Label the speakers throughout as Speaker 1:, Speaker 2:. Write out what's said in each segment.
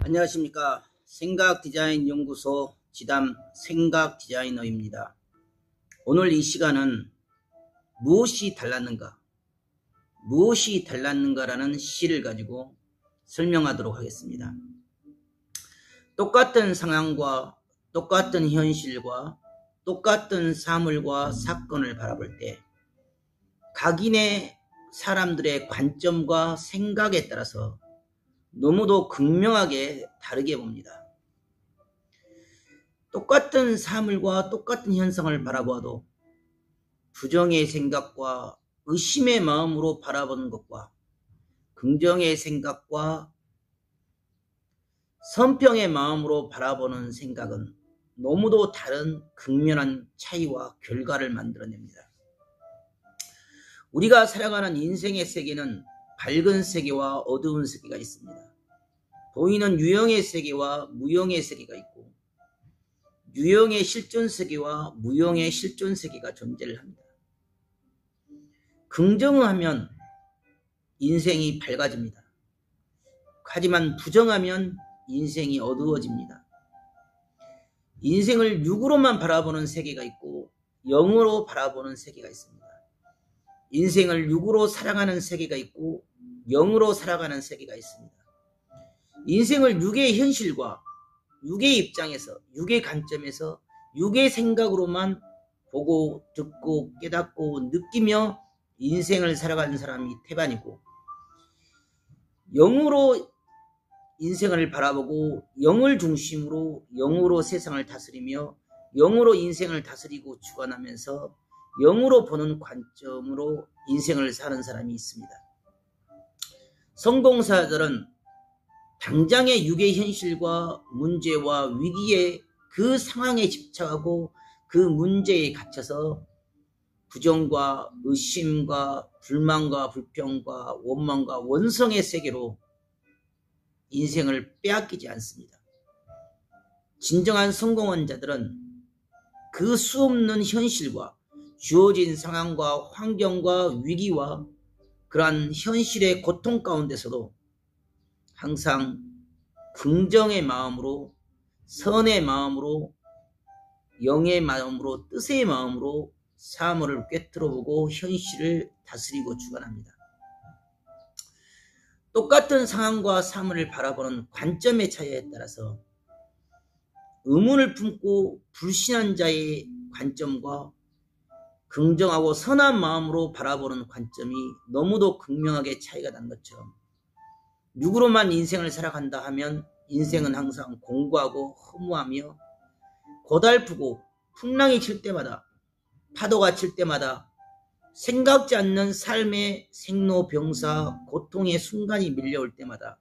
Speaker 1: 안녕하십니까. 생각디자인연구소 지담 생각디자이너입니다. 오늘 이 시간은 무엇이 달랐는가라는 시를 가지고 설명하도록 하겠습니다. 똑같은 상황과 똑같은 현실과 똑같은 사물과 사건을 바라볼 때 각인의 사람들의 관점과 생각에 따라서 너무도 극명하게 다르게 봅니다. 똑같은 사물과 똑같은 현상을 바라보아도 부정의 생각과 의심의 마음으로 바라보는 것과 긍정의 생각과 선평의 마음으로 바라보는 생각은 너무도 다른 극명한 차이와 결과를 만들어냅니다. 우리가 살아가는 인생의 세계는 밝은 세계와 어두운 세계가 있습니다. 보이는 유형의 세계와 무형의 세계가 있고 유형의 실존 세계와 무형의 실존 세계가 존재를 합니다. 긍정하면 인생이 밝아집니다. 하지만 부정하면 인생이 어두워집니다. 인생을 육으로만 바라보는 세계가 있고 영으로 바라보는 세계가 있습니다. 인생을 육으로 살아가는 세계가 있고 영으로 살아가는 세계가 있습니다. 인생을 육의 현실과 육의 입장에서 육의 관점에서 육의 생각으로만 보고 듣고 깨닫고 느끼며 인생을 살아가는 사람이 태반이고, 영으로 인생을 바라보고 영을 중심으로 영으로 세상을 다스리며 영으로 인생을 다스리고 주관하면서 영으로 보는 관점으로 인생을 사는 사람이 있습니다. 성공사들은 당장의 육의 현실과 문제와 위기의 그 상황에 집착하고 그 문제에 갇혀서 부정과 의심과 불만과 불평과 원망과 원성의 세계로 인생을 빼앗기지 않습니다. 진정한 성공한 자들은 그 수없는 현실과 주어진 상황과 환경과 위기와 그러한 현실의 고통 가운데서도 항상 긍정의 마음으로, 선의 마음으로, 영의 마음으로, 뜻의 마음으로 사물을 꿰뚫어보고 현실을 다스리고 주관합니다. 똑같은 상황과 사물을 바라보는 관점의 차이에 따라서 의문을 품고 불신한 자의 관점과 긍정하고 선한 마음으로 바라보는 관점이 너무도 극명하게 차이가 난 것처럼 육으로만 인생을 살아간다 하면 인생은 항상 공고하고 허무하며 고달프고 풍랑이 칠 때마다 파도가 칠 때마다 생각지 않는 삶의 생로병사 고통의 순간이 밀려올 때마다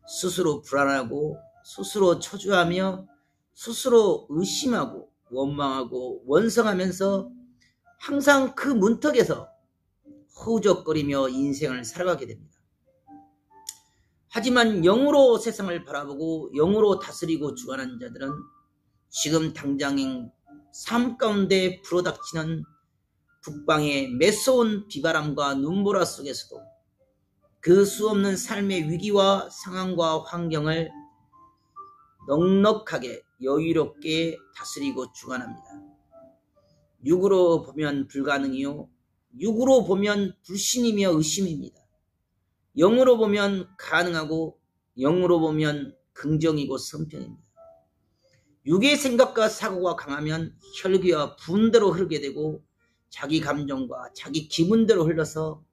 Speaker 1: 스스로 불안하고 스스로 초조하며 스스로 의심하고 원망하고 원성하면서 항상 그 문턱에서 허우적거리며 인생을 살아가게 됩니다. 하지만 영으로 세상을 바라보고 영으로 다스리고 주관하는 자들은 지금 당장의 삶 가운데 불어닥치는 북방의 매서운 비바람과 눈보라 속에서도 그 수없는 삶의 위기와 상황과 환경을 넉넉하게 여유롭게 다스리고 주관합니다. 육으로 보면 불가능이요 육으로 보면 불신이며 의심입니다. 영으로 보면 가능하고 영으로 보면 긍정이고 선평입니다. 육의 생각과 사고가 강하면 혈기와 분대로 흐르게 되고 자기 감정과 자기 기분대로 흘러서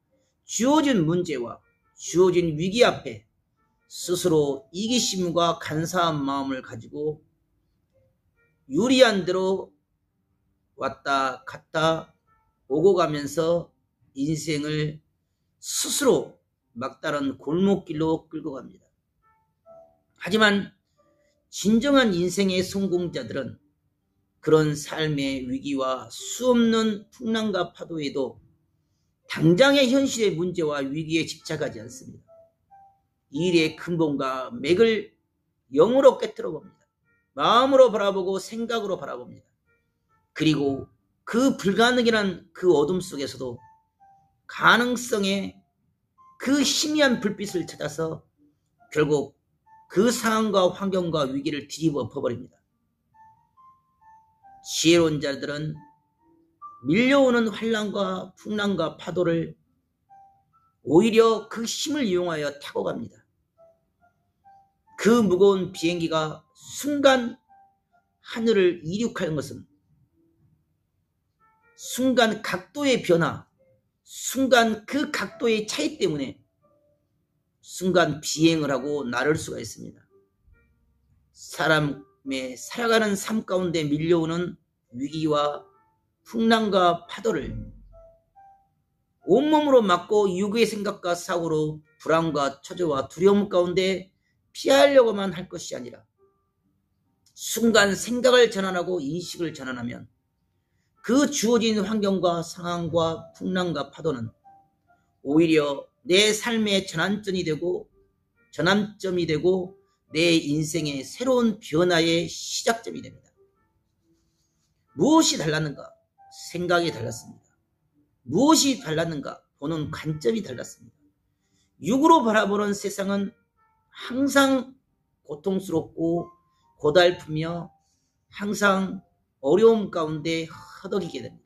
Speaker 1: 주어진 문제와 주어진 위기 앞에 스스로 이기심과 간사한 마음을 가지고 유리한 대로 왔다 갔다 오고 가면서 인생을 스스로 막다른 골목길로 끌고 갑니다. 하지만 진정한 인생의 성공자들은 그런 삶의 위기와 수없는 풍랑과 파도에도 당장의 현실의 문제와 위기에 집착하지 않습니다. 일의 근본과 맥을 영으로 꿰뚫어 봅니다. 마음으로 바라보고 생각으로 바라봅니다. 그리고 그 불가능이란 그 어둠 속에서도 가능성의 그 희미한 불빛을 찾아서 결국 그 상황과 환경과 위기를 뒤집어 엎어버립니다. 지혜로운 자들은 밀려오는 환란과 풍랑과 파도를 오히려 그 힘을 이용하여 타고 갑니다. 그 무거운 비행기가 순간 하늘을 이륙하는 것은 순간 각도의 변화, 순간 그 각도의 차이 때문에 순간 비행을 하고 나를 수가 있습니다. 사람의 살아가는 삶 가운데 밀려오는 위기와 풍랑과 파도를 온몸으로 막고 육의 생각과 사고로 불안과 초조와 두려움 가운데 피하려고만 할 것이 아니라 순간 생각을 전환하고 인식을 전환하면 그 주어진 환경과 상황과 풍랑과 파도는 오히려 내 삶의 전환점이 되고 내 인생의 새로운 변화의 시작점이 됩니다. 무엇이 달랐는가? 생각이 달랐습니다. 무엇이 달랐는가? 보는 관점이 달랐습니다. 육으로 바라보는 세상은 항상 고통스럽고 고달프며 항상 어려움 가운데 허덕이게 됩니다.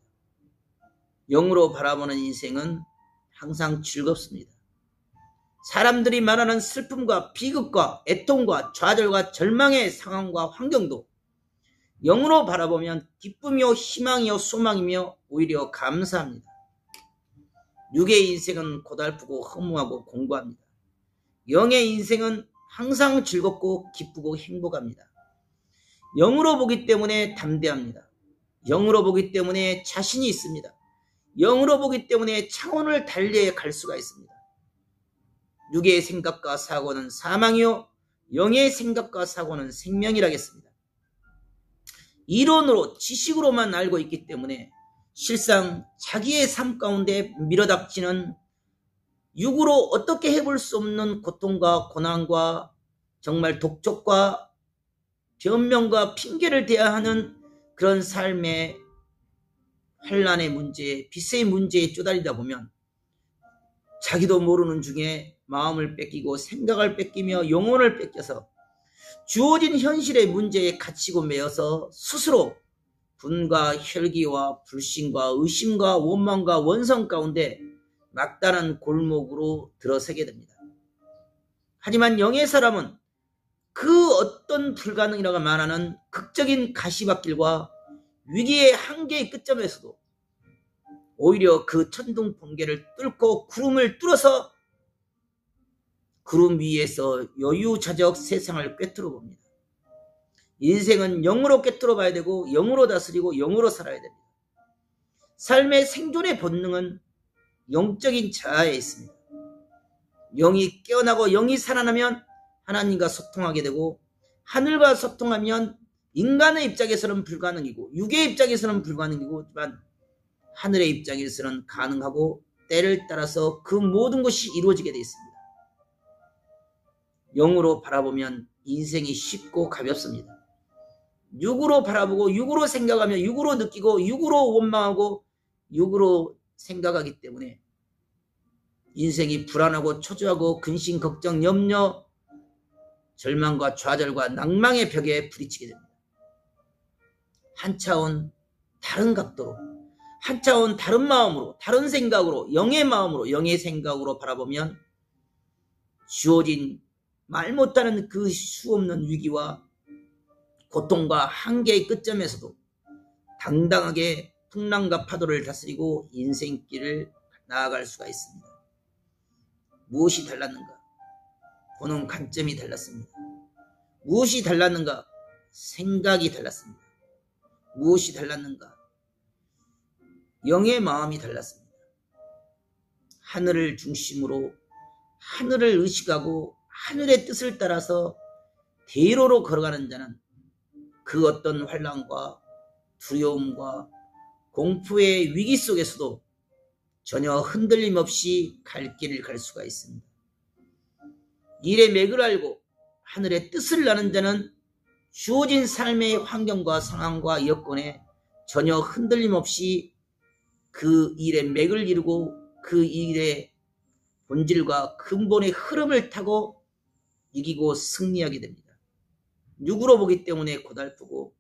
Speaker 1: 영으로 바라보는 인생은 항상 즐겁습니다. 사람들이 말하는 슬픔과 비극과 애통과 좌절과 절망의 상황과 환경도 영으로 바라보면 기쁨이요 희망이요 소망이며 오히려 감사합니다. 육의 인생은 고달프고 허무하고 공고합니다. 영의 인생은 항상 즐겁고 기쁘고 행복합니다. 영으로 보기 때문에 담대합니다. 영으로 보기 때문에 자신이 있습니다. 영으로 보기 때문에 차원을 달리 갈 수가 있습니다. 육의 생각과 사고는 사망이요 영의 생각과 사고는 생명이라겠습니다. 이론으로 지식으로만 알고 있기 때문에 실상 자기의 삶 가운데 밀어닥치는 육으로 어떻게 해볼 수 없는 고통과 고난과 정말 독촉과 변명과 핑계를 대야 하는 그런 삶의 환란의 문제, 빚의 문제에 쪼달리다 보면 자기도 모르는 중에 마음을 뺏기고 생각을 뺏기며 영혼을 뺏겨서 주어진 현실의 문제에 갇히고 매여서 스스로 분과 혈기와 불신과 의심과 원망과 원성 가운데 막다른 골목으로 들어서게 됩니다. 하지만 영의 사람은 그 어떤 불가능이라고 말하는 극적인 가시밭길과 위기의 한계의 끝점에서도 오히려 그 천둥 번개를 뚫고 구름을 뚫어서 구름 위에서 여유자적 세상을 꿰뚫어 봅니다. 인생은 영으로 꿰뚫어 봐야 되고 영으로 다스리고 영으로 살아야 됩니다. 삶의 생존의 본능은 영적인 자아에 있습니다. 영이 깨어나고 영이 살아나면 하나님과 소통하게 되고 하늘과 소통하면 인간의 입장에서는 불가능이고 육의 입장에서는 불가능이고지만 하늘의 입장에서는 가능하고 때를 따라서 그 모든 것이 이루어지게 되어 있습니다. 영으로 바라보면 인생이 쉽고 가볍습니다. 육으로 바라보고 육으로 생각하며 육으로 느끼고 육으로 원망하고 육으로 생각하기 때문에 인생이 불안하고 초조하고 근심, 걱정, 염려, 절망과 좌절과 낭망의 벽에 부딪히게 됩니다. 한 차원 다른 각도로, 한 차원 다른 마음으로, 다른 생각으로, 영의 마음으로, 영의 생각으로 바라보면 주어진 말 못하는 그 수없는 위기와 고통과 한계의 끝점에서도 당당하게 풍랑과 파도를 다스리고 인생길을 나아갈 수가 있습니다. 무엇이 달랐는가? 보는 관점이 달랐습니다. 무엇이 달랐는가? 생각이 달랐습니다. 무엇이 달랐는가? 영의 마음이 달랐습니다. 하늘을 중심으로 하늘을 의식하고 하늘의 뜻을 따라서 대로로 걸어가는 자는 그 어떤 환난과 두려움과 공포의 위기 속에서도 전혀 흔들림 없이 갈 길을 갈 수가 있습니다. 일의 맥을 알고 하늘의 뜻을 나는 자는 주어진 삶의 환경과 상황과 여건에 전혀 흔들림 없이 그 일의 맥을 이루고 그 일의 본질과 근본의 흐름을 타고 이기고 승리하게 됩니다. 육으로 보기 때문에 고달프고,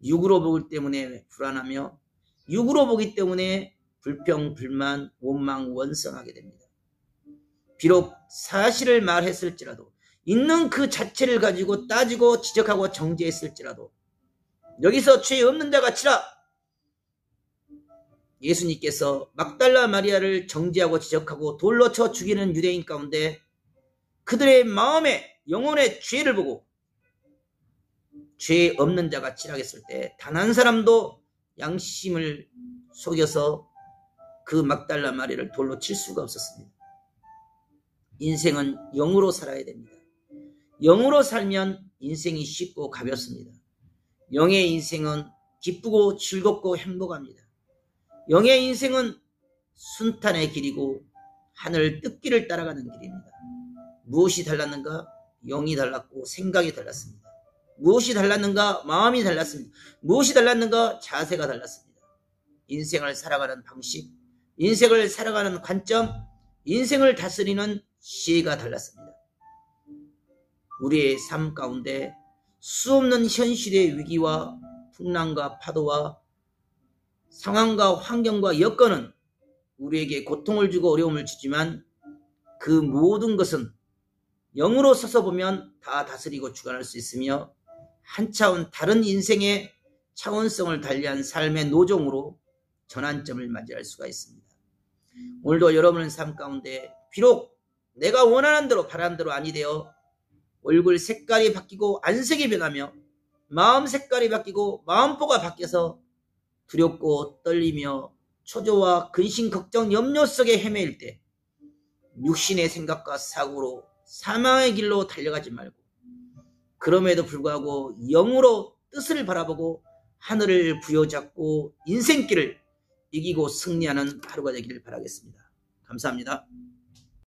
Speaker 1: 육으로 보기 때문에 불안하며, 육으로 보기 때문에 불평, 불만, 원망, 원성하게 됩니다. 비록 사실을 말했을지라도, 있는 그 자체를 가지고 따지고 지적하고 정죄했을지라도, 여기서 죄 없는 자가 치라! 예수님께서 막달라 마리아를 정죄하고 지적하고 돌로 쳐 죽이는 유대인 가운데 그들의 마음에 영혼의 죄를 보고 죄 없는 자가 치라했을 때 단 한 사람도 양심을 속여서 그 막달라 마리아를 돌로 칠 수가 없었습니다. 인생은 영으로 살아야 됩니다. 영으로 살면 인생이 쉽고 가볍습니다. 영의 인생은 기쁘고 즐겁고 행복합니다. 영의 인생은 순탄의 길이고 하늘 뜻길을 따라가는 길입니다. 무엇이 달랐는가? 영이 달랐고 생각이 달랐습니다. 무엇이 달랐는가? 마음이 달랐습니다. 무엇이 달랐는가? 자세가 달랐습니다. 인생을 살아가는 방식, 인생을 살아가는 관점, 인생을 다스리는 시혜가 달랐습니다. 우리의 삶 가운데 수없는 현실의 위기와 풍랑과 파도와 상황과 환경과 여건은 우리에게 고통을 주고 어려움을 주지만 그 모든 것은 영으로 서서 보면 다 다스리고 주관할 수 있으며 한 차원 다른 인생의 차원성을 달리한 삶의 노종으로 전환점을 맞이할 수가 있습니다. 오늘도 여러분의 삶 가운데 비록 내가 원하는 대로 바라는 대로 아니 되어 얼굴 색깔이 바뀌고 안색이 변하며 마음 색깔이 바뀌고 마음보가 바뀌어서 두렵고 떨리며 초조와 근심, 걱정, 염려 속에 헤매일 때 육신의 생각과 사고로 사망의 길로 달려가지 말고 그럼에도 불구하고 영으로 뜻을 바라보고 하늘을 부여잡고 인생길을 이기고 승리하는 하루가 되기를 바라겠습니다. 감사합니다.